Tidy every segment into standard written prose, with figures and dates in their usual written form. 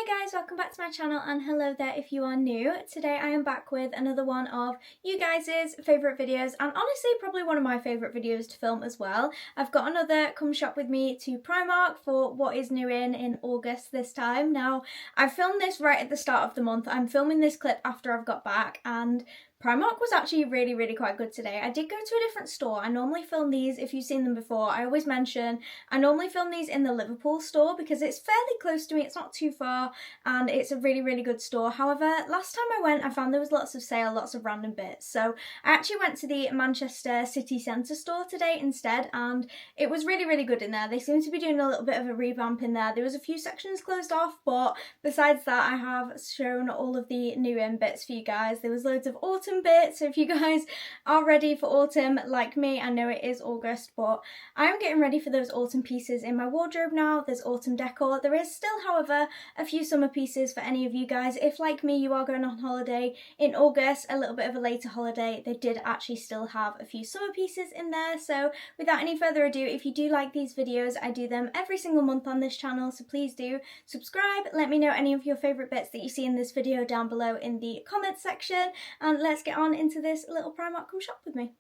Hi guys, welcome back to my channel and hello there if you are new. Today I am back with another one of you guys' favourite videos and honestly probably one of my favourite videos to film as well. I've got another come shop with me to Primark for what is new in August this time. Now I filmed this right at the start of the month. I'm filming this clip after I've got back and Primark was actually really quite good today. I did go to a different store. I normally film these, if you've seen them before, I always mention I normally film these in the Liverpool store because it's fairly close to me, it's not too far and it's a really good store. However, last time I went I found there was lots of sale, lots of random bits. So I actually went to the Manchester city centre store today instead and it was really good in there. They seem to be doing a little bit of a revamp in there. There was a few sections closed off, but besides that I have shown all of the new in bits for you guys. There was loads of autumn bits, so if you guys are ready for autumn like me, I know it is August, but I am getting ready for those autumn pieces in my wardrobe now. There's autumn decor. There is still, however, a few summer pieces for any of you guys. If, like me, you are going on holiday in August, a little bit of a later holiday, they did actually still have a few summer pieces in there. So without any further ado, if you do like these videos, I do them every single month on this channel, so please do subscribe. Let me know any of your favourite bits that you see in this video down below in the comments section, and let's get on into this little Primark come shop with me.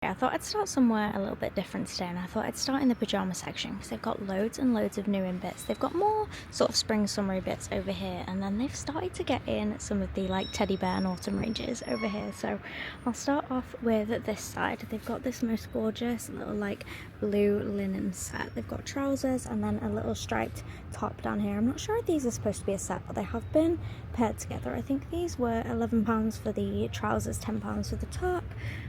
I thought I'd start somewhere a little bit different today, and I thought I'd start in the pyjama section because they've got loads and loads of new in bits. They've got more sort of spring summery bits over here, and then they've started to get in some of the like teddy bear and autumn ranges over here. So I'll start off with this side. They've got this most gorgeous little like blue linen set. They've got trousers and then a little striped top down here. I'm not sure if these are supposed to be a set, but they have been paired together. I think these were £11 for the trousers, £10 for the top,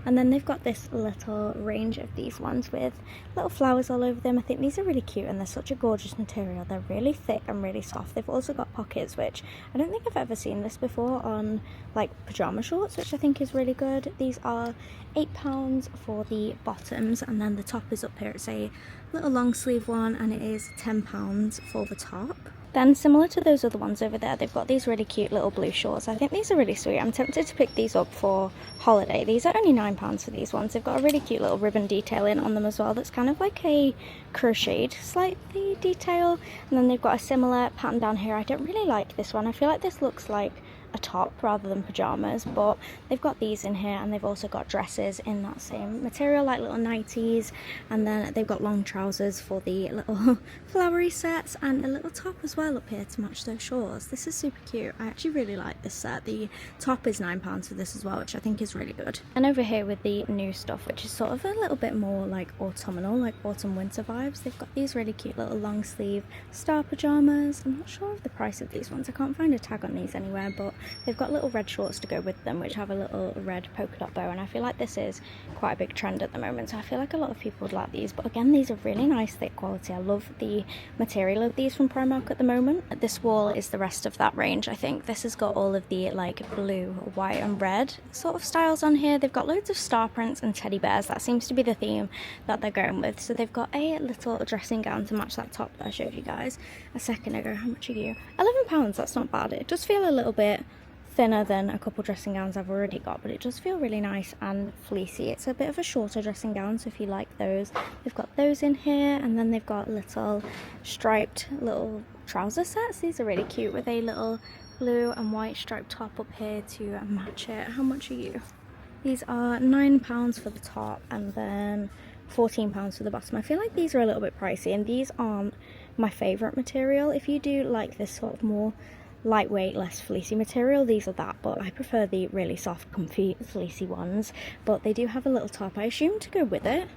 and then they've got this little range of these ones with little flowers all over them. I think these are really cute and they're such a gorgeous material. They're really thick and really soft. They've also got pockets, which I don't think I've ever seen this before on like pajama shorts, which I think is really good. These are £8 for the bottoms, and then the top is up here. It's a little long sleeve one and it is £10 for the top. Then similar to those other ones over there, they've got these really cute little blue shorts. I think these are really sweet. I'm tempted to pick these up for holiday. These are only £9 for these ones. They've got a really cute little ribbon detailing on them as well. That's kind of like a crocheted slightly detail. And then they've got a similar pattern down here. I don't really like this one. I feel like this looks like a top rather than pajamas, but they've got these in here, and they've also got dresses in that same material, like little nighties, and then they've got long trousers for the little flowery sets and a little top as well up here to match those shorts. This is super cute. I actually really like this set. The top is £9 for this as well, which I think is really good. And over here with the new stuff, which is sort of a little bit more like autumnal, like autumn winter vibes, they've got these really cute little long sleeve star pajamas. I'm not sure of the price of these ones. I can't find a tag on these anywhere, but they've got little red shorts to go with them, which have a little red polka dot bow, and I feel like this is quite a big trend at the moment, so I feel like a lot of people would like these. But again, these are really nice thick quality. I love the material of these from Primark at the moment. This wall is the rest of that range. I think this has got all of the like blue, white and red sort of styles on here. They've got loads of star prints and teddy bears. That seems to be the theme that they're going with. So they've got a little dressing gown to match that top that I showed you guys a second ago. How much are you? £11. That's not bad. It does feel a little bit thinner than a couple dressing gowns I've already got, but it does feel really nice and fleecy. It's a bit of a shorter dressing gown, so if you like those, they've got those in here. And then they've got little striped little trouser sets. These are really cute with a little blue and white striped top up here to match it. How much are you? These are £9 for the top and then £14 for the bottom. I feel like these are a little bit pricey, and these aren't my favourite material. If you do like this sort of more lightweight, less fleecy material, these are that, but I prefer the really soft, comfy, fleecy ones. But they do have a little top, I assume, to go with it,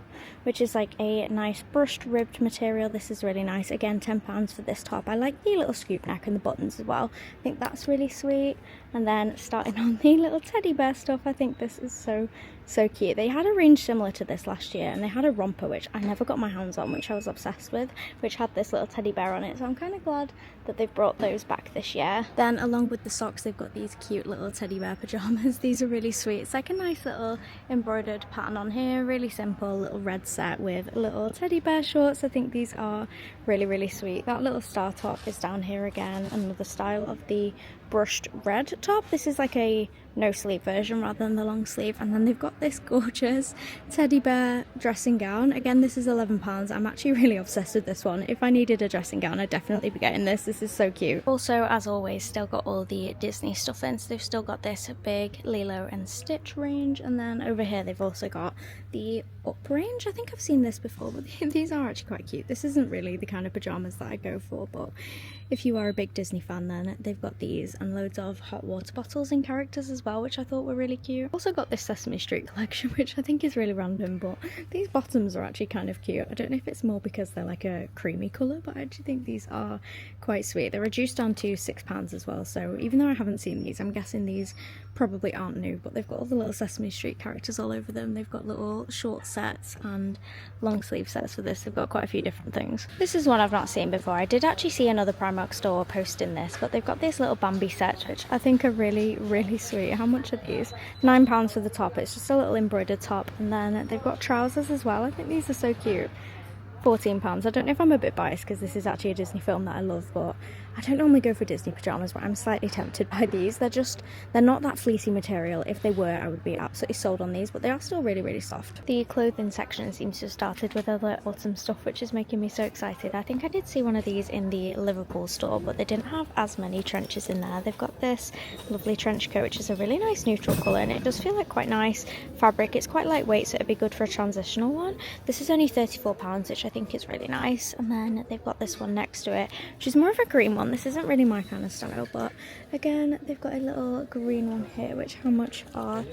which is like a nice brushed ribbed material. This is really nice. Again, £10 for this top. I like the little scoop neck and the buttons as well. I think that's really sweet. And then starting on the little teddy bear stuff, I think this is so cute. They had a range similar to this last year, and they had a romper which I never got my hands on, which I was obsessed with, which had this little teddy bear on it, so I'm kind of glad that they've brought those back this year. Then along with the socks, they've got these cute little teddy bear pajamas. These are really sweet. It's like a nice little embroidered pattern on here, really simple little red set with little teddy bear shorts. I think these are really sweet. That little star top is down here again, another style of the brushed red top. This is like a no sleeve version rather than the long sleeve, and then they've got this gorgeous teddy bear dressing gown. Again, this is £11. I'm actually really obsessed with this one. If I needed a dressing gown, I'd definitely be getting this. This is so cute. Also, as always, still got all the Disney stuff in, so they've still got this big Lilo and Stitch range, and then over here they've also got the Up range. I think I've seen this before, but these are actually quite cute. This isn't really the kind of pajamas that I go for, but if you are a big Disney fan, then they've got these and loads of hot water bottles and characters as well, which I thought were really cute. Also got this Sesame Street collection, which I think is really random, but these bottoms are actually kind of cute. I don't know if it's more because they're like a creamy colour, but I actually think these are quite sweet. They're reduced down to £6 as well, so even though I haven't seen these, I'm guessing these probably aren't new, but they've got all the little Sesame Street characters all over them. They've got little short sets and long sleeve sets for this. They've got quite a few different things. This is one I've not seen before. I did actually see another Primark store posting this, but they've got these little Bambi sets, which I think are really, really sweet. How much are these? £9 for the top. It's just a little embroidered top, and then they've got trousers as well. I think these are so cute. £14. I don't know if I'm a bit biased because this is actually a Disney film that I love, but I don't normally go for Disney pajamas, but I'm slightly tempted by these. They're not that fleecy material. If they were, I would be absolutely sold on these, but they are still really, really soft. The clothing section seems to have started with other autumn stuff, which is making me so excited. I think I did see one of these in the Liverpool store, but they didn't have as many trenches in there. They've got this lovely trench coat, which is a really nice neutral colour, and it does feel like quite nice fabric. It's quite lightweight, so it'd be good for a transitional one. This is only £34, which I think is really nice. And then they've got this one next to it, which is more of a green one. This isn't really my kind of style, but again, they've got a little green one here, which how much are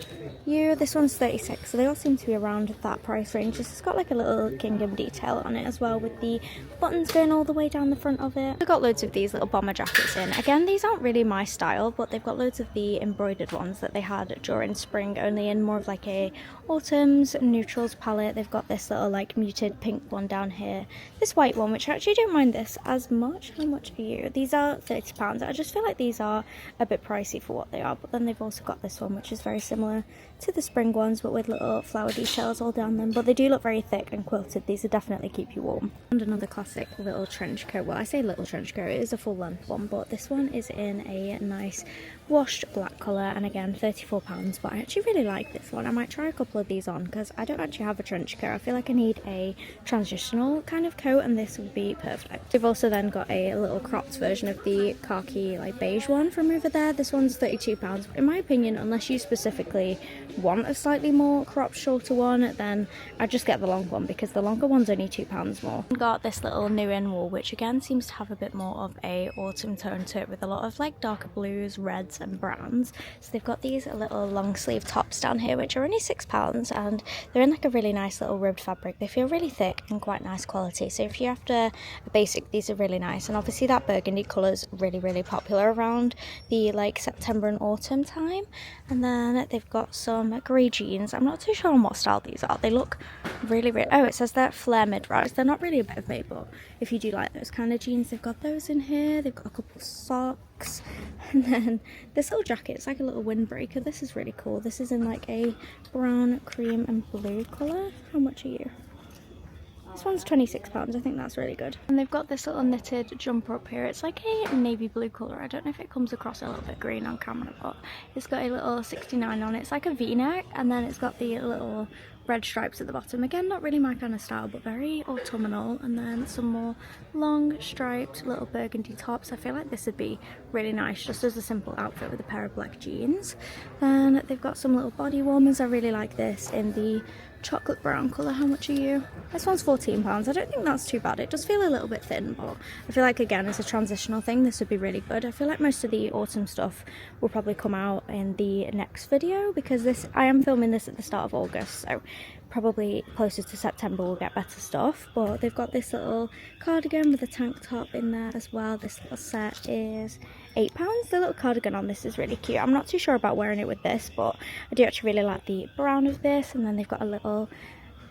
you? This one's 36, so they all seem to be around that price range. This has got like a little gingham detail on it as well, with the buttons going all the way down the front of it. They've got loads of these little bomber jackets in. Again, these aren't really my style, but they've got loads of the embroidered ones that they had during spring, only in more of like a autumns neutrals palette. They've got this little like muted pink one down here, this white one, which I actually don't mind this as much. How much are you? These are £30. I just feel like these are a bit pricey for what they are, but then they've also got this one, which is very similar to the spring ones, but with little flower details all down them, but they do look very thick and quilted. These will definitely keep you warm. And another classic little trench coat. Well, I say little trench coat, it is a full length one, but this one is in a nice washed black colour, and again £34, but I actually really like this one. I might try a couple of these on because I don't actually have a trench coat. I feel like I need a transitional kind of coat, and this would be perfect. We've also then got a little cropped version of the khaki like beige one from over there. This one's £32. In my opinion, unless you specifically want a slightly more cropped shorter one, then I'd just get the long one, because the longer one's only £2 more. Got this little new in wool, which again seems to have a bit more of a autumn tone to it, with a lot of like darker blues, reds and browns. So they've got these little long sleeve tops down here, which are only £6, and they're in like a really nice little ribbed fabric. They feel really thick and quite nice quality, so if you're after a basic, these are really nice. And obviously that burgundy colour is really, really popular around the like September and autumn time. And then they've got some grey jeans. I'm not too sure on what style these are. They look really, really, oh, it says they're flare mid-rise. They're not really a bit of me, but if you do like those kind of jeans, they've got those in here. They've got a couple of socks, and then this little jacket, it's like a little windbreaker. This is really cool. This is in like a brown, cream and blue colour. How much are you? This one's £26. I think that's really good. And they've got this little knitted jumper up here. It's like a navy blue colour. I don't know if it comes across a little bit green on camera, but it's got a little 69 on it. It's like a v-neck, and then it's got the little red stripes at the bottom. Again, not really my kind of style, but very autumnal. And then some more long striped little burgundy tops. I feel like this would be really nice just as a simple outfit with a pair of black jeans. Then they've got some little body warmers. I really like this in the chocolate brown colour. How much are you? This one's £14. I don't think that's too bad. It does feel a little bit thin, but I feel like again as a transitional thing this would be really good. I feel like most of the autumn stuff will probably come out in the next video, because I am filming this at the start of August, so probably closer to September we'll get better stuff. But they've got this little cardigan with a tank top in there as well. This little set is £8. The little cardigan on this is really cute. I'm not too sure about wearing it with this, but I do actually really like the brown of this. And then they've got a little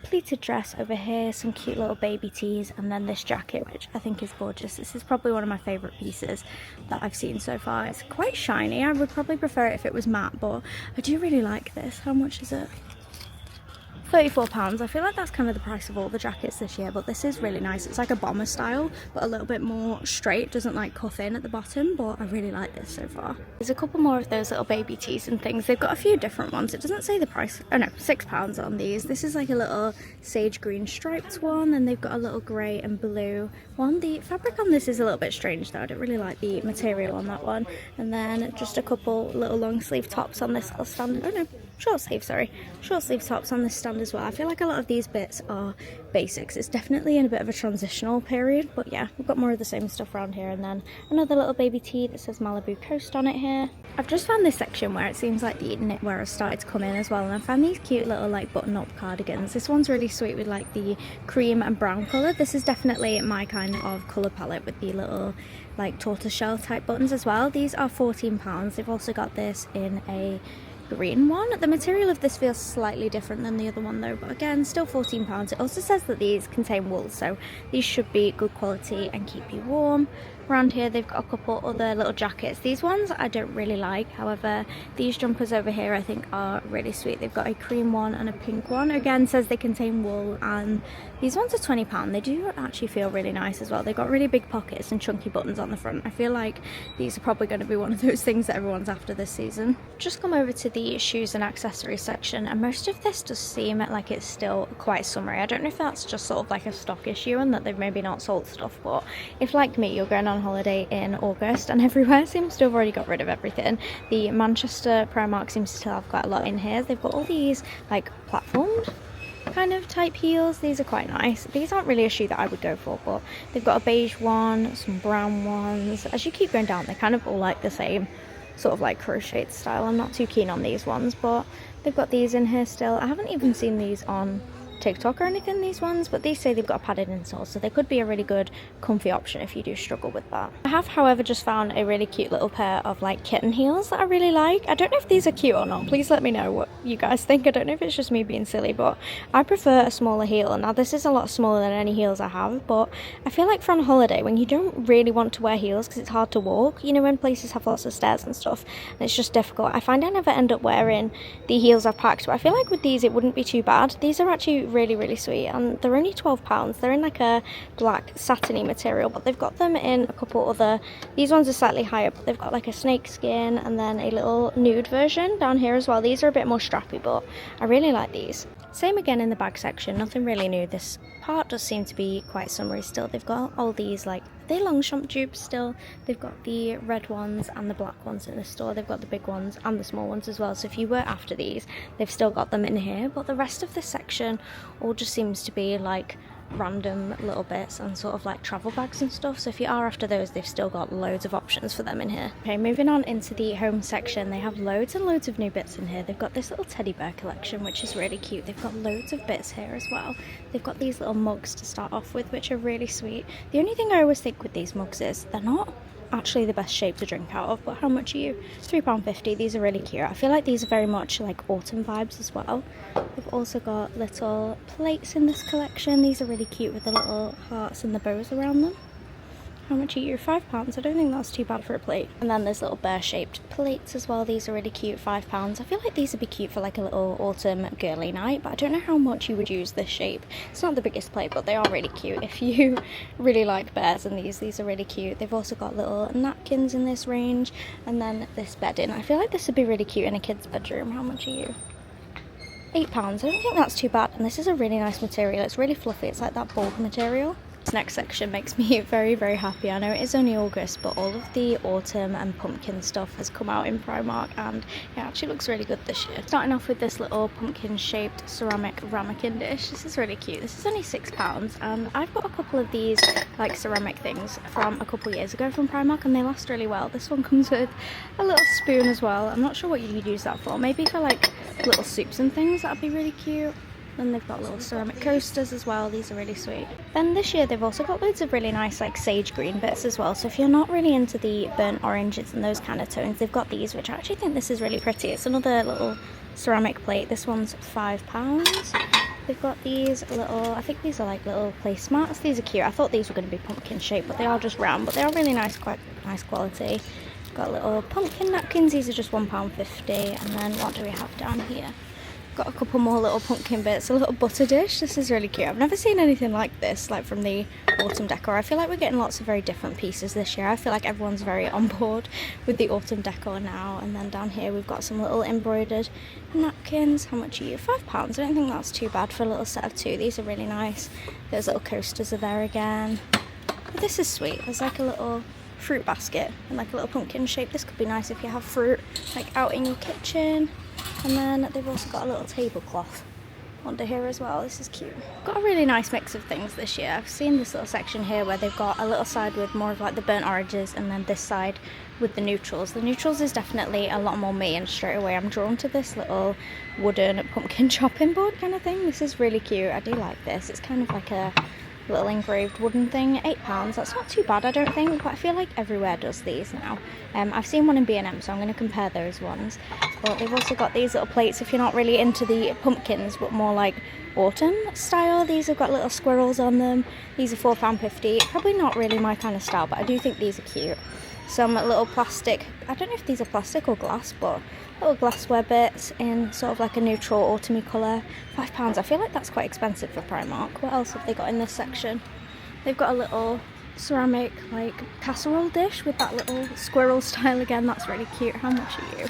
pleated dress over here, some cute little baby tees, and then this jacket, which I think is gorgeous. This is probably one of my favourite pieces that I've seen so far. It's quite shiny. I would probably prefer it if it was matte, but I do really like this. How much is it? £34. I feel like that's kind of the price of all the jackets this year, but this is really nice. It's like a bomber style, but a little bit more straight. It doesn't like cuff in at the bottom, but I really like this so far. There's a couple more of those little baby tees and things. They've got a few different ones. It doesn't say the price. Oh no, £6 on these. This is like a little sage green striped one, and they've got a little grey and blue one. The fabric on this is a little bit strange though. I don't really like the material on that one. And then just a couple little long sleeve tops on this little stand. Oh no, short sleeve tops on this stand as well. I feel like a lot of these bits are basics. It's definitely in a bit of a transitional period, but yeah, we've got more of the same stuff around here. And then another little baby tee that says Malibu Coast on it here. I've just found this section where it seems like the knitwear has started to come in as well, and I found these cute little like button up cardigans. This one's really sweet with like the cream and brown colour. This is definitely my kind of colour palette with the little like tortoiseshell type buttons as well. These are £14. They've also got this in a green one. The material of this feels slightly different than the other one though, but again still £14. It also says that these contain wool, so these should be good quality and keep you warm. Around here they've got a couple other little jackets. These ones I don't really like, however these jumpers over here I think are really sweet. They've got a cream one and a pink one. Again says they contain wool, and these ones are £20. They do actually feel really nice as well. They've got really big pockets and chunky buttons on the front. I feel like these are probably going to be one of those things that everyone's after this season. Just come over to the shoes and accessories section, and most of this does seem like it's still quite summery. I don't know if that's just sort of like a stock issue and that they've maybe not sold stuff, but if like me you're going on holiday in August and everywhere seems to have already got rid of everything, the Manchester Primark seems to still have quite a lot in here. They've got all these like platformed kind of type heels. These are quite nice. These aren't really a shoe that I would go for, but they've got a beige one, some brown ones. As you keep going down they kind of all like the same sort of like crocheted style. I'm not too keen on these ones, but they've got these in here still. I haven't even seen these on TikTok or anything, these ones, but these say they've got a padded insole, so they could be a really good comfy option if you do struggle with that. I have however just found a really cute little pair of like kitten heels that I really like. I don't know if these are cute or not. Please let me know what you guys think. I don't know if it's just me being silly, but I prefer a smaller heel. Now this is a lot smaller than any heels I have, but I feel like for on holiday when you don't really want to wear heels because it's hard to walk, you know, when places have lots of stairs and stuff and it's just difficult, I find I never end up wearing the heels I've packed. But I feel like with these it wouldn't be too bad. These are actually really sweet, and they're only £12. They're in like a black satiny material, but they've got them in a couple other. These ones are slightly higher, but they've got like a snake skin and then a little nude version down here as well. These are a bit more strappy, but I really like these. Same again in the bag section, nothing really new. This part does seem to be quite summery still. They've got all these like, they're Longchamp dupes still. They've got the red ones and the black ones in the store. They've got the big ones and the small ones as well. So if you were after these, they've still got them in here. But the rest of this section all just seems to be like random little bits and sort of like travel bags and stuff. So if you are after those, they've still got loads of options for them in here. Okay, moving on into the home section, they have loads and loads of new bits in here. They've got this little teddy bear collection, which is really cute. They've got loads of bits here as well. They've got these little mugs to start off with, which are really sweet. The only thing I always think with these mugs is they're not actually the best shape to drink out of, but how much are you? £3.50. These are really cute. I feel like these are very much like autumn vibes as well. They've also got little plates in this collection. These are really cute with the little hearts and the bows around them. How much are you? £5. I don't think that's too bad for a plate. And then there's little bear-shaped plates as well. These are really cute, £5. I feel like these would be cute for like a little autumn girly night, but I don't know how much you would use this shape. It's not the biggest plate, but they are really cute if you really like bears, and these are really cute. They've also got little napkins in this range, and then this bedding. I feel like this would be really cute in a kid's bedroom. How much are you? £8. I don't think that's too bad, and this is a really nice material. It's really fluffy. It's like that bulk material. This next section makes me very happy. I know it is only August, but all of the autumn and pumpkin stuff has come out in Primark, and it actually looks really good this year. Starting off with this little pumpkin shaped ceramic ramekin dish. This is really cute. This is only £6, and I've got a couple of these like ceramic things from a couple years ago from Primark, and they last really well. This one comes with a little spoon as well. I'm not sure what you'd use that for. Maybe for like little soups and things, that'd be really cute. Then they've got little ceramic coasters as well. These are really sweet. Then this year they've also got loads of really nice like sage green bits as well. So if you're not really into the burnt oranges and those kind of tones, they've got these, which I actually think this is really pretty. It's another little ceramic plate. This one's £5. They've got these little, I think these are like little placemats. These are cute. I thought these were going to be pumpkin shaped, but they are just round, but they are really nice, quite nice quality. Got little pumpkin napkins. These are just £1.50. And then what do we have down here? Got a couple more little pumpkin bits, a little butter dish. This is really cute. I've never seen anything like this, like from the autumn decor. I feel like we're getting lots of very different pieces this year. I feel like everyone's very on board with the autumn decor now. And then down here we've got some little embroidered napkins. How much are you? £5. I don't think that's too bad for a little set of two. These are really nice. Those little coasters are there again. But this is sweet. There's like a little fruit basket and like a little pumpkin shape. This could be nice if you have fruit like out in your kitchen. And then they've also got a little tablecloth under here as well. This is cute. Got a really nice mix of things this year. I've seen this little section here where they've got a little side with more of like the burnt oranges, and then this side with the neutrals. The neutrals is definitely a lot more me, and straight away I'm drawn to this little wooden pumpkin chopping board kind of thing. This is really cute. I do like this. It's kind of like a little engraved wooden thing. £8. That's not too bad, I don't think, but I feel like everywhere does these now. I've seen one in B&M, so I'm going to compare those ones. But they've also got these little plates if you're not really into the pumpkins but more like autumn style. These have got little squirrels on them. These are £4.50. Probably not really my kind of style, but I do think these are cute. Some little plastic, I don't know if these are plastic or glass, but little glassware bits in sort of like a neutral autumny colour. £5. I feel like that's quite expensive for Primark. What else have they got in this section? They've got a little ceramic like casserole dish with that little squirrel style again. That's really cute. How much are you?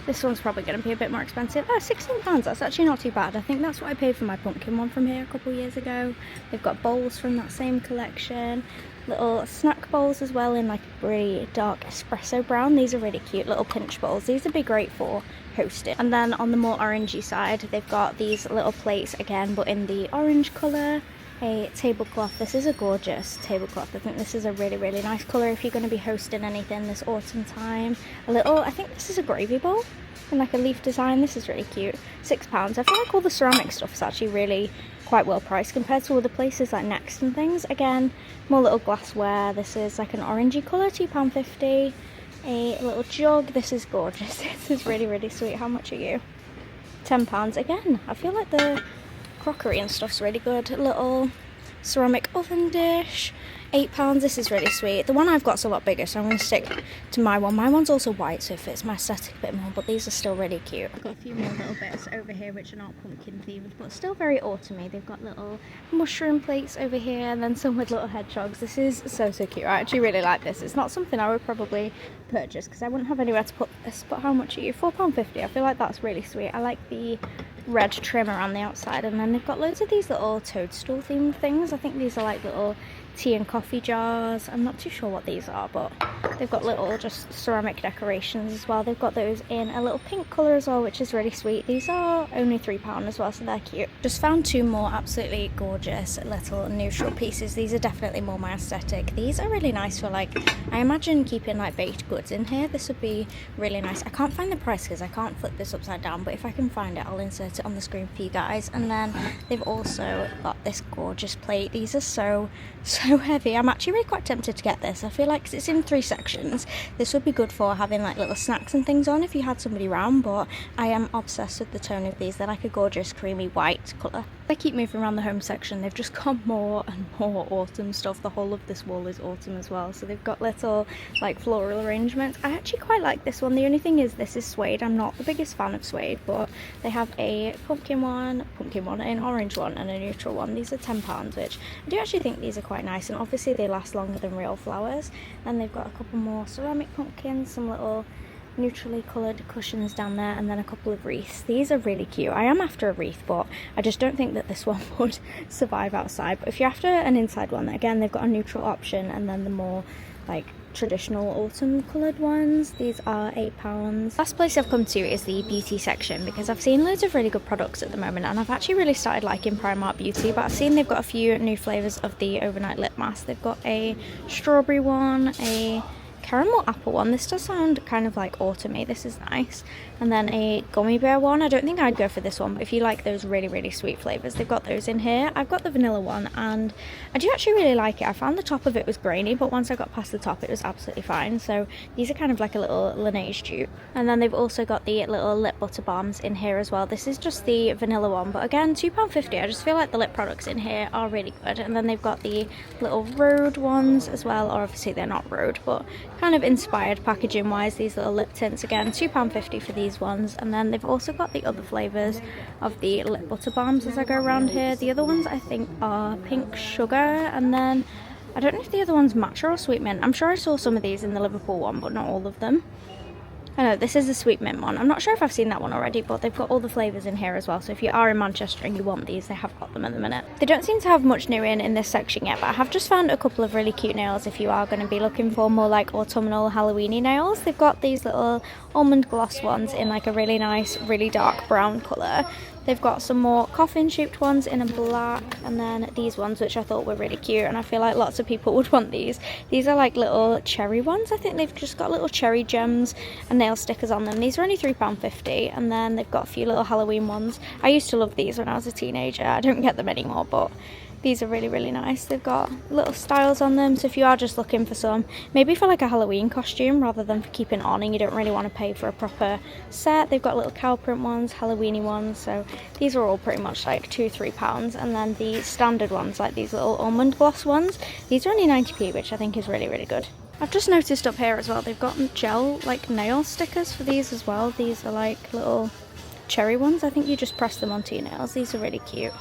This one's probably going to be a bit more expensive. Oh, £16. That's actually not too bad. I think that's what I paid for my pumpkin one from here a couple of years ago. They've got bowls from that same collection. Little snack bowls as well in like a really dark espresso brown. These are really cute little pinch bowls. These would be great for hosting. And then on the more orangey side, they've got these little plates again, but in the orange colour. A tablecloth. This is a gorgeous tablecloth. I think this is a really, really nice colour if you're going to be hosting anything this autumn time. A little, I think this is a gravy bowl in like a leaf design. This is really cute. £6. I feel like all the ceramic stuff is actually really quite well priced compared to other places like Next and things. Again, more little glassware. This is like an orangey colour, £2.50. A little jug. This is gorgeous. This is really, really sweet. How much are you? £10. Again, I feel like the crockery and stuff's really good. A little ceramic oven dish, £8. This is really sweet. The one I've got's a lot bigger, so I'm going to stick to my one. My one's also white, so it fits my aesthetic a bit more, but these are still really cute. I've got a few more little bits over here which are not pumpkin themed, but still very autumny. They've got little mushroom plates over here, and then some with little hedgehogs. This is so cute. I actually really like this. It's not something I would probably purchase because I wouldn't have anywhere to put this, but how much are you? £4.50. I feel like that's really sweet. I like the red trim around the outside, and then they've got loads of these little toadstool themed things. I think these are like little tea and coffee jars. I'm not too sure what these are, but they've got little just ceramic decorations as well. They've got those in a little pink colour as well, which is really sweet. These are only £3 as well, so they're cute. Just found two more absolutely gorgeous little neutral pieces. These are definitely more my aesthetic. These are really nice for like, I imagine keeping like baked goods in here. This would be really nice. I can't find the price because I can't flip this upside down, but if I can find it, I'll insert it on the screen for you guys. And then they've also got this gorgeous plate. These are so heavy. I'm actually really quite tempted to get this. I feel like 'cause it's in 3 sections, this would be good for having like little snacks and things on if you had somebody around, but I am obsessed with the tone of these. They're like a gorgeous creamy white colour. I keep moving around the home section. They've just got more and more autumn stuff. The whole of this wall is autumn as well, so they've got little like floral arrangements. I actually quite like this one. The only thing is this is suede. I'm not the biggest fan of suede, but they have a pumpkin one, an orange one, and a neutral one. These are £10, which I do actually think these are quite nice, and obviously they last longer than real flowers. And they've got a couple more ceramic pumpkins, some little neutrally coloured cushions down there, and then a couple of wreaths. These are really cute. I am after a wreath, but I just don't think that this one would survive outside. But if you're after an inside one, again, they've got a neutral option, and then the more like traditional autumn coloured ones. These are £8. Last place I've come to is the beauty section, because I've seen loads of really good products at the moment, and I've actually really started liking Primark Beauty. But I've seen they've got a few new flavours of the overnight lip mask. They've got a strawberry one, a caramel apple one. This does sound kind of like autumny. This is nice. And then a gummy bear one. I don't think I'd go for this one, but if you like those really, really sweet flavours, they've got those in here. I've got the vanilla one, and I do actually really like it. I found the top of it was grainy, but once I got past the top, it was absolutely fine. So these are kind of like a little Laneige dupe. And then they've also got the little lip butter balms in here as well. This is just the vanilla one, but again, £2.50. I just feel like the lip products in here are really good. And then they've got the little Rhode ones as well, or obviously they're not Rhode, but kind of inspired packaging wise. These little lip tints again, £2.50 for these ones. And then they've also got the other flavours of the lip butter balms as I go around here. The other ones I think are pink sugar, and then I don't know if the other one's matcha or sweet mint. I'm sure I saw some of these in the Liverpool one, but not all of them. I know this is a sweet mint one. I'm not sure if I've seen that one already, but they've got all the flavours in here as well. So if you are in Manchester and you want these, they have got them at the minute. They don't seem to have much new in this section yet, but I have just found a couple of really cute nails if you are going to be looking for more like autumnal Halloweeny nails. They've got these little almond gloss ones in like a really nice, really dark brown colour. They've got some more coffin shaped ones in a black, and then these ones which I thought were really cute, and I feel like lots of people would want these. These are like little cherry ones. I think they've just got little cherry gems and nail stickers on them. These are only £3.50, and then they've got a few little Halloween ones. I used to love these when I was a teenager. I don't get them anymore, but these are really, really nice. They've got little styles on them, so if you are just looking for some, maybe for like a Halloween costume rather than for keeping on and you don't really want to pay for a proper set, they've got little cow print ones, Halloweeny ones, so these are all pretty much like £2-3. And then the standard ones, like these little almond gloss ones, these are only 90p, which I think is really, really good. I've just noticed up here as well, they've got gel like nail stickers for these as well. These are like little cherry ones. I think you just press them onto your nails. These are really cute.